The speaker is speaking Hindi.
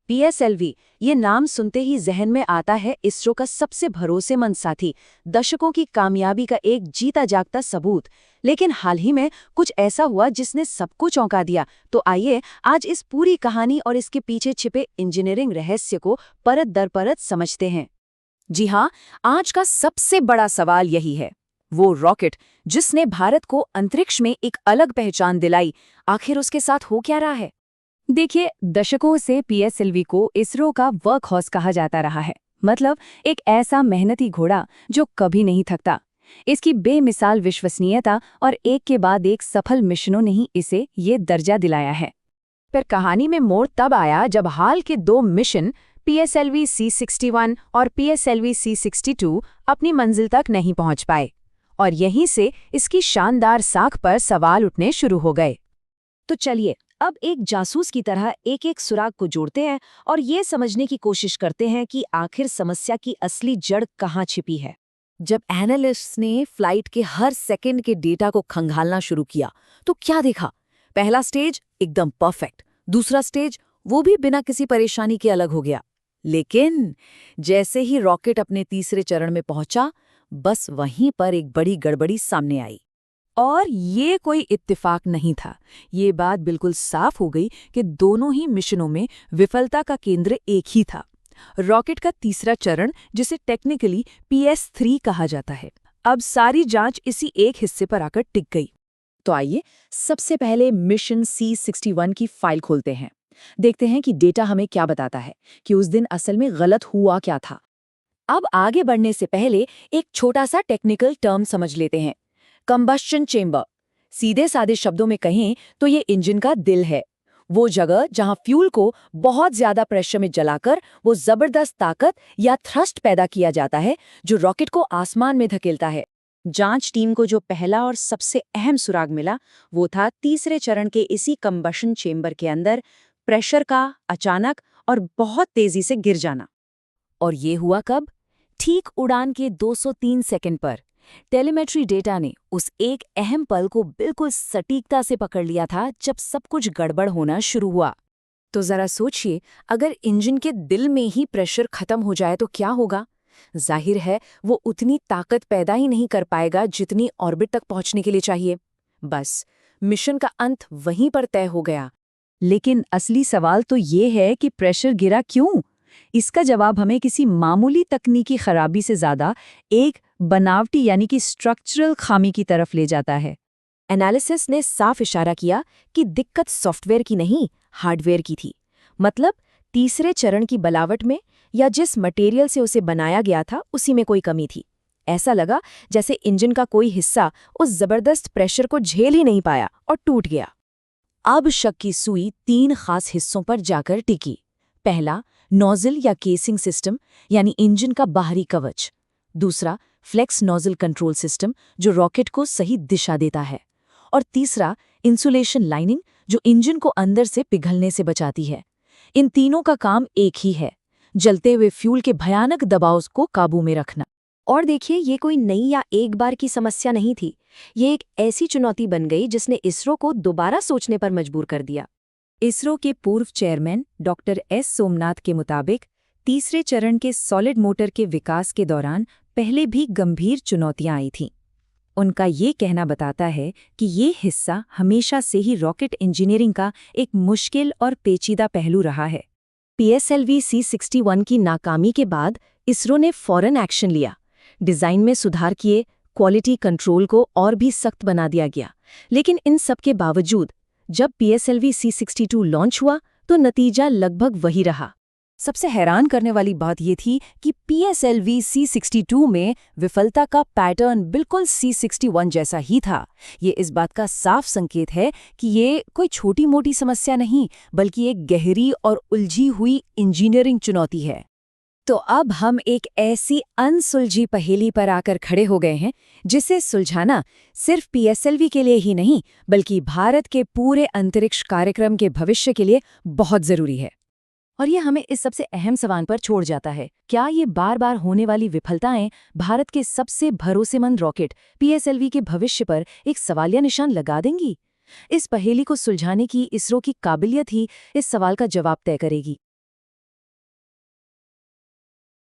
पीएसएलवी, ये नाम सुनते ही जहन में आता है इसरो का सबसे भरोसेमंद साथी, दशकों की कामयाबी का एक जीता जागता सबूत। लेकिन हाल ही में कुछ ऐसा हुआ जिसने सबको चौंका दिया। तो आइए आज इस पूरी कहानी और इसके पीछे छिपे इंजीनियरिंग रहस्य को परत दर परत समझते हैं। जी हाँ, आज का सबसे बड़ा सवाल यही है, वो रॉकेट जिसने भारत को अंतरिक्ष में एक अलग पहचान दिलाई, आखिर उसके साथ हो क्या रहा है? देखिए, दशकों से पीएसएलवी को इसरो का वर्क हॉर्स कहा जाता रहा है। मतलब एक ऐसा मेहनती घोड़ा जो कभी नहीं थकता। इसकी बेमिसाल विश्वसनीयता और एक के बाद एक सफल मिशनों ने ही इसे ये दर्जा दिलाया है। पर कहानी में मोड़ तब आया जब हाल के 2 मिशन पीएसएलवी C61 और पीएसएलवी C62 अपनी मंजिल तक नहीं पहुंच पाए, और यहीं से इसकी शानदार साख पर सवाल उठने शुरू हो गए। तो चलिए अब एक जासूस की तरह एक एक सुराग को जोड़ते हैं और ये समझने की कोशिश करते हैं कि आखिर समस्या की असली जड़ कहाँ छिपी है। जब एनालिस्ट्स ने फ्लाइट के हर सेकंड के डेटा को खंगालना शुरू किया तो क्या देखा? पहला स्टेज एकदम परफेक्ट, दूसरा स्टेज वो भी बिना किसी परेशानी के अलग हो गया। लेकिन जैसे ही रॉकेट अपने तीसरे चरण में पहुंचा, बस वहीं पर एक बड़ी गड़बड़ी सामने आई। और ये कोई इत्तेफाक नहीं था। ये बात बिल्कुल साफ हो गई कि दोनों ही मिशनों में विफलता का केंद्र एक ही था, रॉकेट का तीसरा चरण, जिसे टेक्निकली PS3 कहा जाता है। अब सारी जांच इसी एक हिस्से पर आकर टिक गई। तो आइए सबसे पहले मिशन C61 की फाइल खोलते हैं, देखते हैं कि डेटा हमें क्या बताता है, कि उस दिन असल में गलत हुआ क्या था। अब आगे बढ़ने से पहले एक छोटा सा टेक्निकल टर्म समझ लेते हैं, कंबस्शन चेंबर। सीधे सादे शब्दों में कहें तो ये इंजन का दिल है, वो जगह जहां फ्यूल को बहुत ज्यादा प्रेशर में जलाकर वो जबरदस्त ताकत या थ्रस्ट पैदा किया जाता है जो रॉकेट को आसमान में धकेलता है। जांच टीम को जो पहला और सबसे अहम सुराग मिला वो था तीसरे चरण के इसी कंबशन चेंबर के अंदर प्रेशर का अचानक और बहुत तेजी से गिर जाना। और ये हुआ कब? ठीक उड़ान के 203 सेकंड पर। टेलीमेट्री डेटा ने उस एक अहम पल को बिल्कुल सटीकता से पकड़ लिया था जब सब कुछ गड़बड़ होना शुरू हुआ। तो जरा सोचिए, अगर इंजन के दिल में ही प्रेशर खत्म हो जाए तो क्या होगा? जाहिर है वो उतनी ताकत पैदा ही नहीं कर पाएगा जितनी ऑर्बिट तक पहुंचने के लिए चाहिए। बस मिशन का अंत वहीं पर तय हो गया। लेकिन असली सवाल तो ये है कि प्रेशर गिरा क्यों? इसका जवाब हमें किसी मामूली तकनीकी खराबी से ज्यादा एक बनावटी यानी कि स्ट्रक्चरल खामी की तरफ ले जाता है। एनालिसिस ने साफ इशारा किया कि दिक्कत सॉफ्टवेयर की नहीं, हार्डवेयर की थी। मतलब तीसरे चरण की बनावट में या जिस मटेरियल से उसे बनाया गया था उसी में कोई कमी थी। ऐसा लगा जैसे इंजन का कोई हिस्सा उस जबरदस्त प्रेशर को झेल ही नहीं पाया और टूट गया। अब शक की सुई 3 खास हिस्सों पर जाकर टिकी। पहला, नोजल या केसिंग सिस्टम यानी इंजन का बाहरी कवच। दूसरा, फ्लेक्स नोजल कंट्रोल सिस्टम जो रॉकेट को सही दिशा देता है। और तीसरा, इंसुलेशन लाइनिंग जो इंजन को अंदर से पिघलने से बचाती है। इन तीनों का काम एक ही है, जलते हुए फ्यूल के भयानक दबाव को काबू में रखना। और देखिए, ये कोई नई या एक बार की समस्या नहीं थी। ये एक ऐसी चुनौती बन गई जिसने इसरो को दोबारा सोचने पर मजबूर कर दिया। इसरो के पूर्व चेयरमैन डॉक्टर S सोमनाथ के मुताबिक तीसरे चरण के सॉलिड मोटर के विकास के दौरान पहले भी गंभीर चुनौतियां आई थीं। उनका ये कहना बताता है कि ये हिस्सा हमेशा से ही रॉकेट इंजीनियरिंग का एक मुश्किल और पेचीदा पहलू रहा है। पीएसएलवी C61 की नाकामी के बाद इसरो ने फौरन एक्शन लिया। डिज़ाइन में सुधार किए, क्वालिटी कंट्रोल को और भी सख्त बना दिया गया। लेकिन इन सब के बावजूद जब पीएसएलवी C62 लॉन्च हुआ तो नतीजा लगभग वही रहा। सबसे हैरान करने वाली बात ये थी कि पीएसएलवी C62 में विफलता का पैटर्न बिल्कुल C61 जैसा ही था। ये इस बात का साफ संकेत है कि ये कोई छोटी-मोटी समस्या नहीं, बल्कि एक गहरी और उलझी हुई इंजीनियरिंग चुनौती है। तो अब हम एक ऐसी अनसुलझी पहेली पर आकर खड़े हो गए हैं जिसे सुलझाना सिर्फ पीएसएलवी के लिए ही नहीं, बल्कि भारत के पूरे अंतरिक्ष कार्यक्रम के भविष्य के लिए बहुत जरूरी है। और ये हमें इस सबसे अहम सवाल पर छोड़ जाता है, क्या ये बार बार होने वाली विफलताएं भारत के सबसे भरोसेमंद रॉकेट पीएसएलवी के भविष्य पर एक सवालिया निशान लगा देंगी? इस पहेली को सुलझाने की इसरो की काबिलियत ही इस सवाल का जवाब तय करेगी।